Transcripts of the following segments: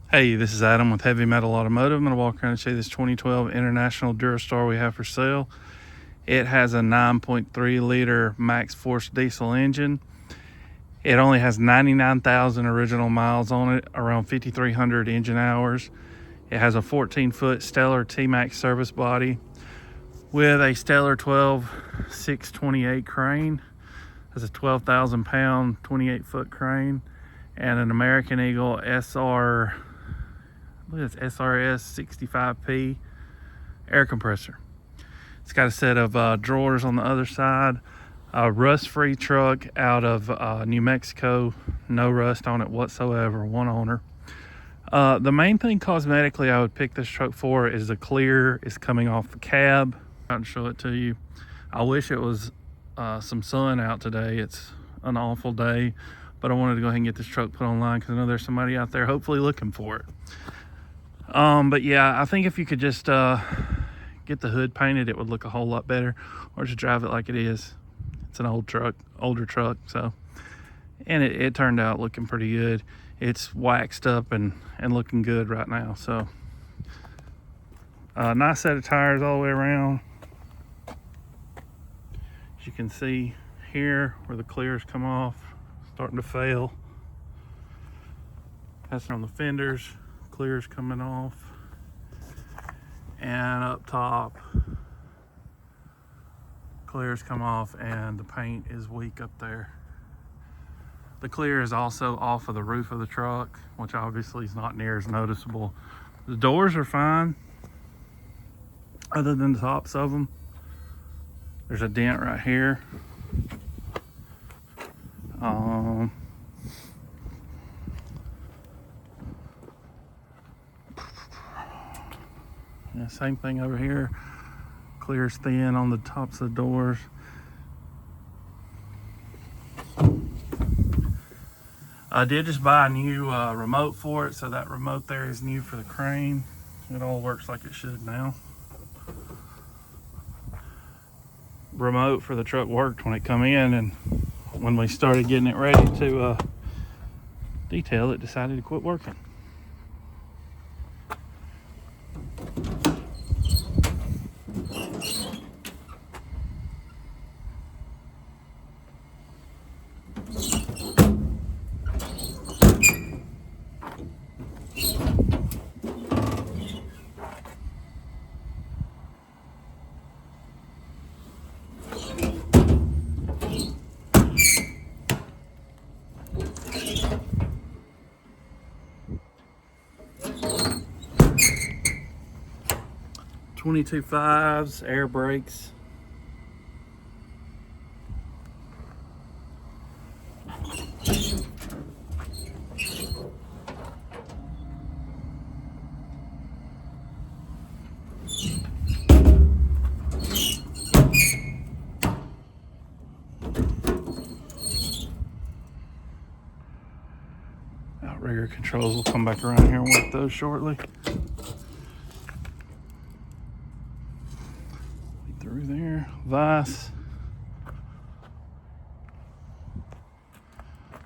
Hey, this is Adam with Heavy Metal Automotive. I'm going to walk around and show you this 2012 International Durastar we have for sale. It has a 9.3 liter max force diesel engine. It only has 99,000 original miles on it, around 5,300 engine hours. It has a 14-foot Stellar T-Max service body with a Stellar 12 628 crane. Has a 12,000 pound 28-foot crane and an American Eagle SR, I believe it's SRS 65P air compressor. It's got a set of drawers on the other side. A rust-free truck out of New Mexico. No rust on it whatsoever. One owner. The main thing cosmetically I would pick this truck for is the clear is coming off the cab. I'll show it to you. I wish it was some sun out today. It's an awful day, but I wanted to go ahead and get this truck put online because I know there's somebody out there hopefully looking for it. But yeah, I think if you could just get the hood painted, it would look a whole lot better, or just drive it like it is. It's an older truck, so, and it turned out looking pretty good. It's waxed up and looking good right now. So nice set of tires all the way around. As you can see here where the clears come off, starting to fail. That's on the fenders, clears coming off, and up top clears come off, and the paint is weak up there. The clear is also off of the roof of the truck, which obviously is not near as noticeable. The doors are fine other than the tops of them. There's a dent right here. Yeah, same thing over here. Clear's thin on the tops of the doors. I did just buy a new remote for it, so that remote there is new for the crane. It all works like it should now. Remote for the truck worked when it come in, and when we started getting it ready to detail, it decided to quit working. .22 5s, air brakes. Outrigger controls, will come back around here and work those shortly. Through there, vise,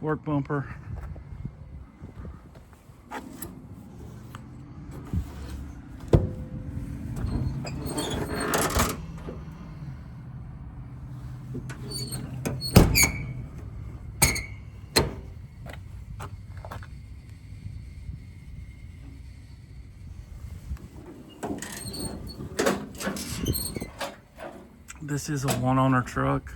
work bumper, this is a one owner truck.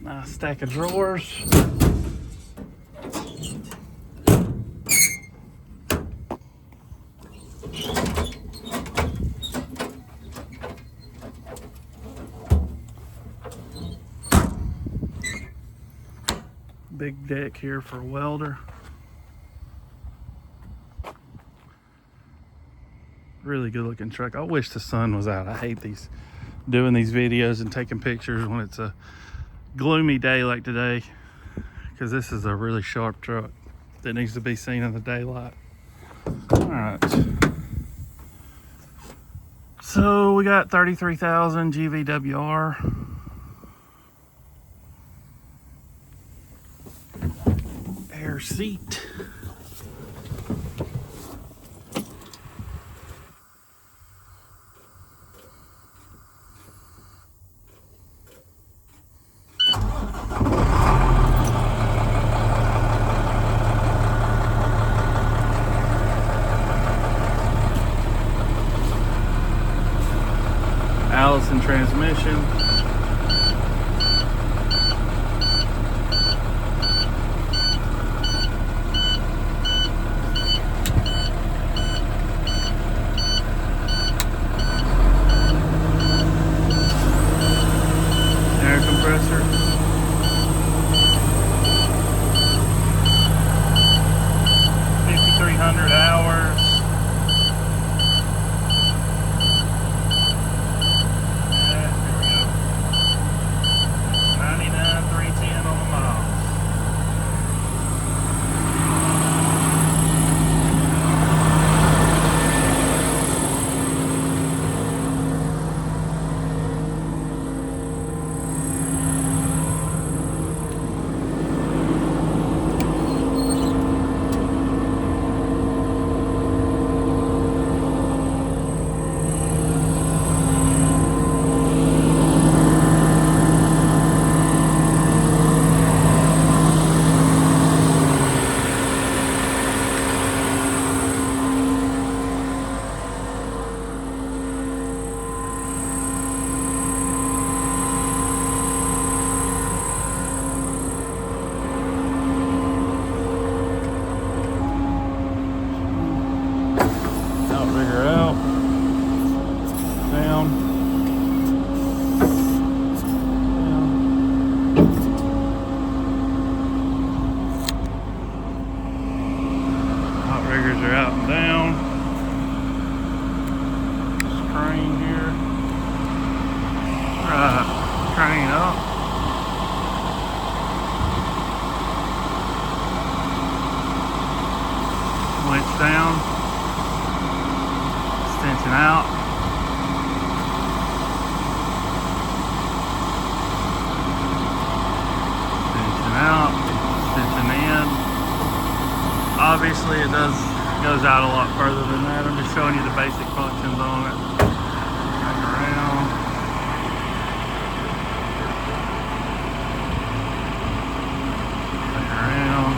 Nice stack of drawers. Big deck here for a welder. Really good looking truck. I wish the sun was out. I hate doing these videos and taking pictures when it's a gloomy day like today, because this is a really sharp truck that needs to be seen in the daylight. All right. So we got 33,000 GVWR. Air seat. Allison transmission. Air compressor. $5,300 hours. Outrigger out, down, outriggers are out and down. Crane here, right, crane up. Winch down. Extension out. Extension out. Extension in. Obviously it goes out a lot further than that. I'm just showing you the basic functions on it. Back around. Back around.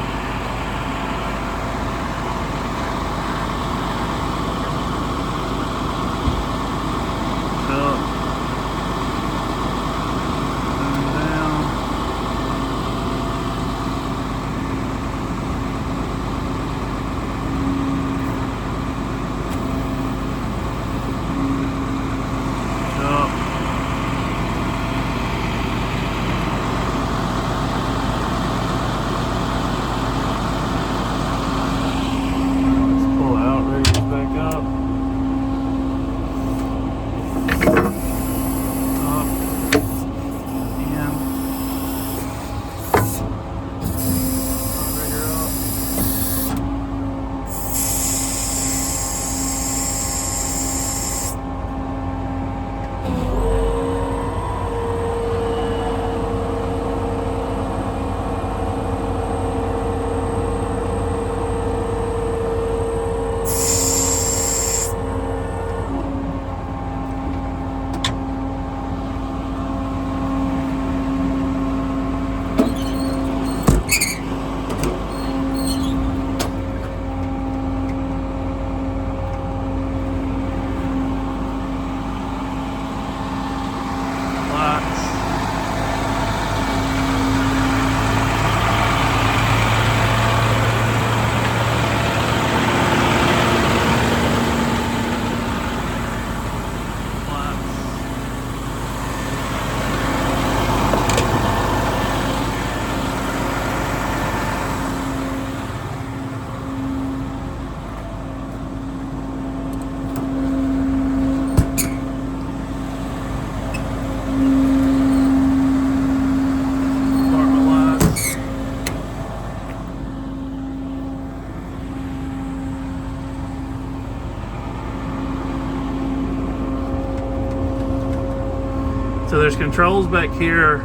controls back here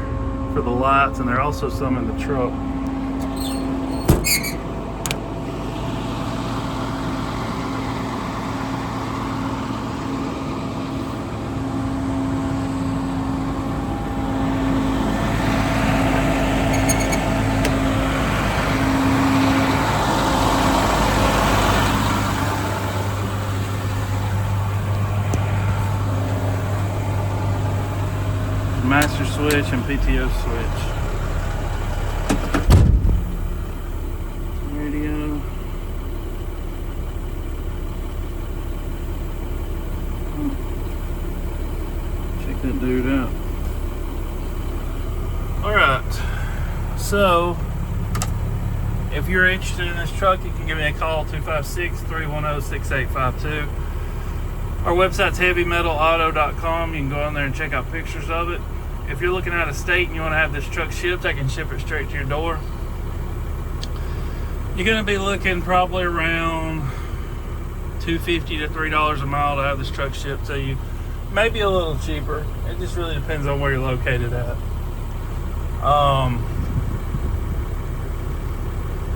for the lights, and there are also some in the truck. Master switch and PTO switch. Radio. Check that dude out. Alright, so if you're interested in this truck, you can give me a call, 256-310-6852. Our website's heavymetalauto.com. You can go on there and check out pictures of it. If you're looking out of state and you want to have this truck shipped, I can ship it straight to your door. You're going to be looking probably around $2.50 to $3 a mile to have this truck shipped to you. Maybe a little cheaper. It just really depends on where you're located at.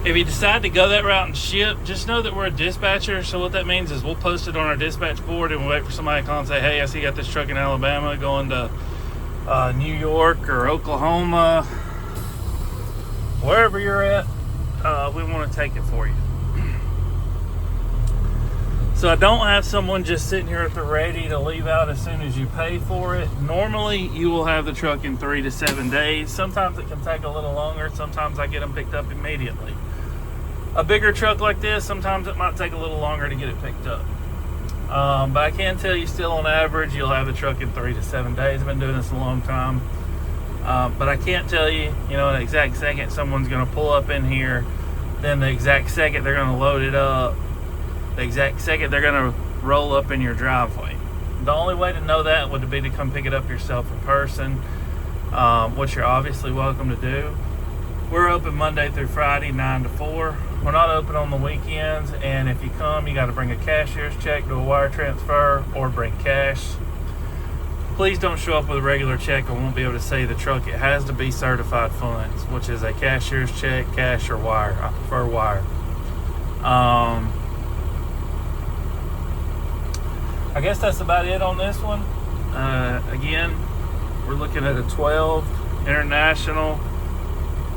If you decide to go that route and ship, just know that we're a dispatcher. So what that means is we'll post it on our dispatch board and we'll wait for somebody to call and say, hey, I see you got this truck in Alabama going to New York or Oklahoma, wherever you're at, we want to take it for you. So I don't have someone just sitting here at the ready to leave out as soon as you pay for it. Normally you will have the truck in 3 to 7 days. Sometimes it can take a little longer. Sometimes I get them picked up immediately. A bigger truck like this, sometimes it might take a little longer to get it picked up. But I can tell you still on average, you'll have the truck in 3 to 7 days. I've been doing this a long time. But I can't tell you, an exact second someone's going to pull up in here, then the exact second they're going to load it up, the exact second they're going to roll up in your driveway. The only way to know that would be to come pick it up yourself in person, which you're obviously welcome to do. We're open Monday through Friday, 9 to 4. We're not open on the weekends, and if you come, you got to bring a cashier's check, do a wire transfer, or bring cash. Please don't show up with a regular check. I won't be able to save the truck. It has to be certified funds, which is a cashier's check, cash, or wire. I prefer wire. I guess that's about it on this one. Again, we're looking at a 12 International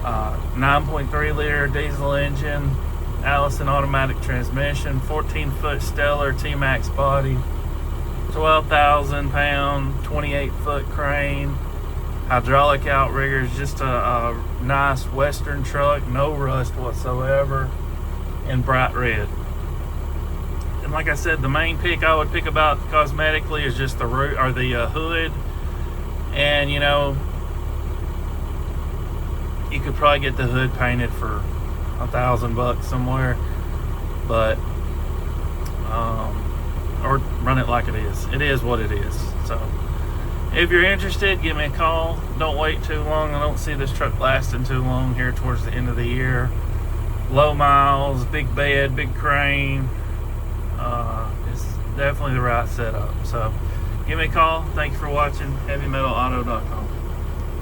9.3 liter diesel engine, Allison automatic transmission, 14-foot Stellar T-Max body, 12,000 pound, 28-foot crane, hydraulic outriggers, just a nice Western truck, no rust whatsoever, in bright red. And like I said, the main pick I would pick about cosmetically is just the hood, and you could probably get the hood painted for $1,000 somewhere, but or run it like it is. It is what it is. So if you're interested, give me a call. Don't wait too long. I don't see this truck lasting too long here towards the end of the year. Low miles, big bed, big crane. It's definitely the right setup. So give me a call. Thank you for watching. HeavyMetalAuto.com.